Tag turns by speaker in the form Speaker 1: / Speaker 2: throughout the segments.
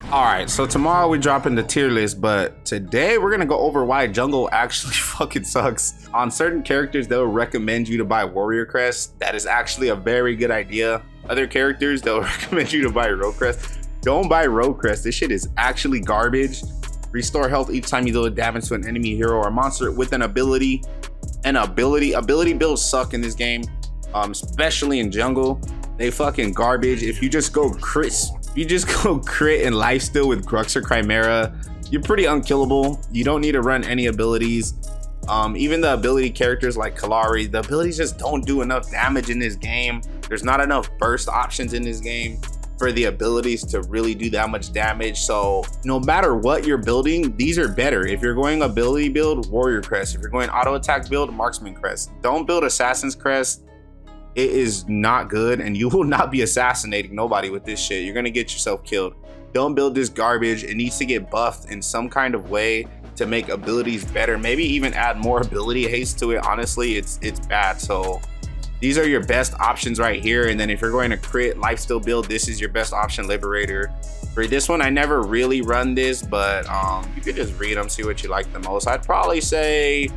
Speaker 1: All right, so tomorrow we drop in the tier list, but today we're gonna go over why jungle actually fucking sucks. On certain characters, they'll recommend you to buy warrior crest. That is actually a very good idea. Other characters, they'll recommend you to buy rogue crest. Don't buy rogue crest. This shit is actually garbage. Restore health each time you deal damage to an enemy, hero, or monster with an ability. Ability builds suck in this game, especially in jungle. They fucking garbage. If you just go crit and lifesteal with Grux or Chimera, you're pretty unkillable. You don't need to run any abilities. Even the ability characters like Kalari, the abilities just don't do enough damage in this game. There's not enough burst options in this game for the abilities to really do that much damage. So no matter what you're building, these are better. If you're going ability build, warrior crest. If you're going auto attack build, marksman crest. Don't build assassin's crest. It is not good, and you will not be assassinating nobody with this shit. You're gonna get yourself killed. Don't build this garbage. It needs to get buffed in some kind of way to make abilities better. Maybe even add more ability haste to it. Honestly, it's bad. So these are your best options right here. And then if you're going to crit lifesteal build, this is your best option, liberator. For this one, I never really run this, but you could just read them, see what you like the most. I'd probably say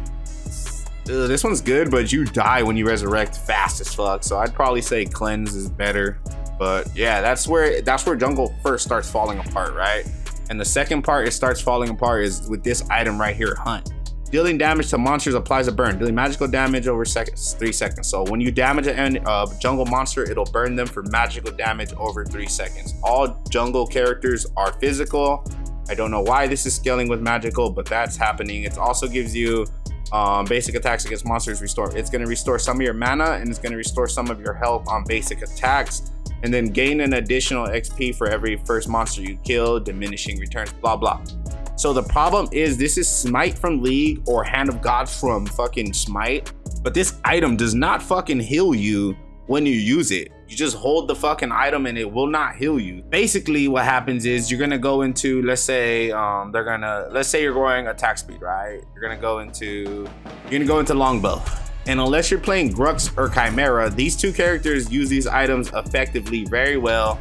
Speaker 1: this one's good, but you die when you resurrect fast as fuck. So I'd probably say cleanse is better. But yeah, that's where jungle first starts falling apart, right? And the second part it starts falling apart is with this item right here, hunt. Dealing damage to monsters applies a burn. Dealing magical damage over 3 seconds. So when you damage a jungle monster, it'll burn them for magical damage over 3 seconds. All jungle characters are physical. I don't know why this is scaling with magical, but that's happening. It also gives you basic attacks against monsters restore. It's going to restore some of your mana, and it's going to restore some of your health on basic attacks, and then gain an additional XP for every first monster you kill, diminishing returns, blah blah. So the problem is this is Smite from League or Hand of God from fucking Smite, but this item does not fucking heal you when you use it. You just hold the fucking item and it will not heal you. Basically what happens is you're gonna go into, let's say you're going attack speed, right? You're gonna go into longbow. And unless you're playing Grux or Chimera, these two characters use these items effectively very well.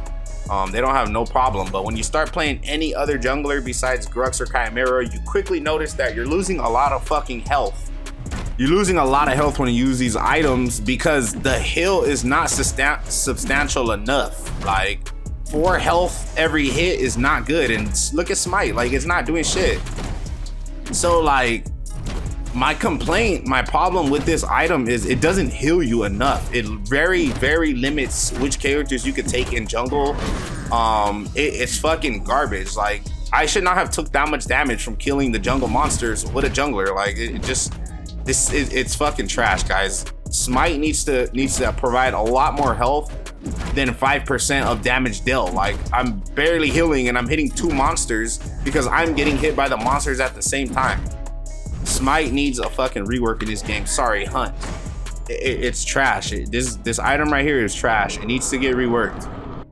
Speaker 1: They don't have no problem. But when you start playing any other jungler besides Grux or Chimera, you quickly notice that you're losing a lot of fucking health. You're losing a lot of health when you use these items because the heal is not substantial enough. Like 4 health every hit is not good. And look at Smite, like it's not doing shit. So like my problem with this item is it doesn't heal you enough. It very limits which characters you could take in jungle. It's fucking garbage. Like I should not have took that much damage from killing the jungle monsters with a jungler. Like it's fucking trash, guys. Smite needs to provide a lot more health than 5% of damage dealt. Like I'm barely healing and I'm hitting 2 monsters because I'm getting hit by the monsters at the same time. Smite needs a fucking rework in this game. Sorry, hunt. It's trash. This item right here is trash. It needs to get reworked.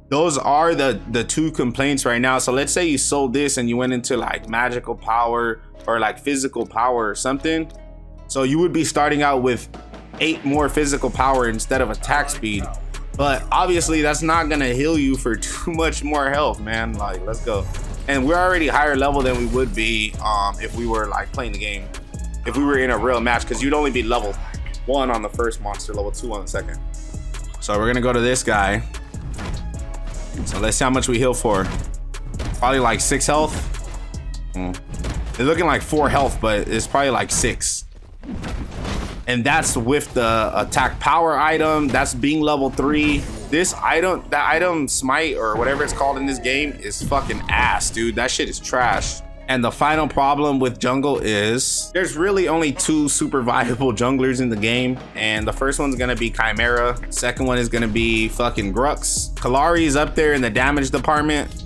Speaker 1: Those are the 2 complaints right now. So let's say you sold this and you went into like magical power or like physical power or something. So you would be starting out with 8 more physical power instead of attack speed. But obviously that's not gonna heal you for too much more health, man. Like, let's go. And we're already higher level than we would be if we were like playing the game. If we were in a real match, because you'd only be level 1 on the first monster, level 2 on the second. So we're gonna go to this guy. So let's see how much we heal for. Probably like 6 health. It's looking like 4 health, but it's probably like 6. And that's with the attack power item. That's being level 3. This item, that item Smite or whatever it's called in this game is fucking ass, dude. That shit is trash. And the final problem with jungle is there's really only 2 super viable junglers in the game. And the first one's gonna be Chimera. Second one is gonna be fucking Grux. Kalari is up there in the damage department.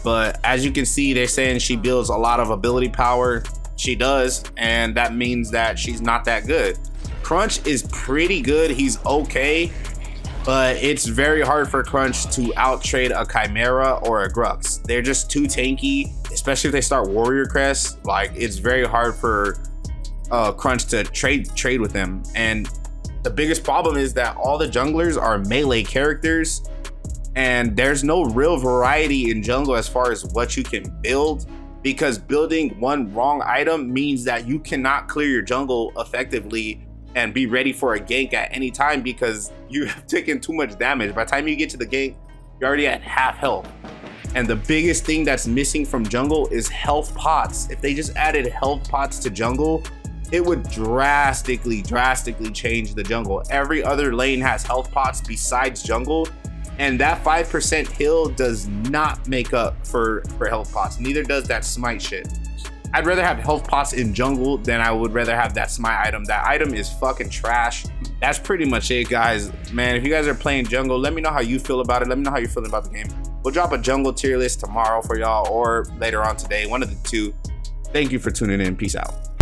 Speaker 1: But as you can see, they're saying she builds a lot of ability power. She does, and that means that she's not that good. Crunch is pretty good. He's okay. But it's very hard for Crunch to outtrade a Chimera or a Grux. They're just too tanky, especially if they start Warrior Crest. Like, it's very hard for Crunch to trade with them. And the biggest problem is that all the junglers are melee characters, And there's no real variety in jungle as far as what you can build, because building one wrong item means that you cannot clear your jungle effectively and be ready for a gank at any time, because you have taken too much damage. By the time you get to the gank, you're already at half health. And the biggest thing that's missing from jungle is health pots. If they just added health pots to jungle, it would drastically change the jungle. Every other lane has health pots besides jungle, and that 5% heal does not make up for health pots. Neither does that smite shit. I'd rather have health pots in jungle than I would rather have that smite item. That item is fucking trash. That's pretty much it, guys. Man, if you guys are playing jungle, let me know how you feel about it. Let me know how you're feeling about the game. We'll drop a jungle tier list tomorrow for y'all, or later on today, one of the two. Thank you for tuning in. Peace out.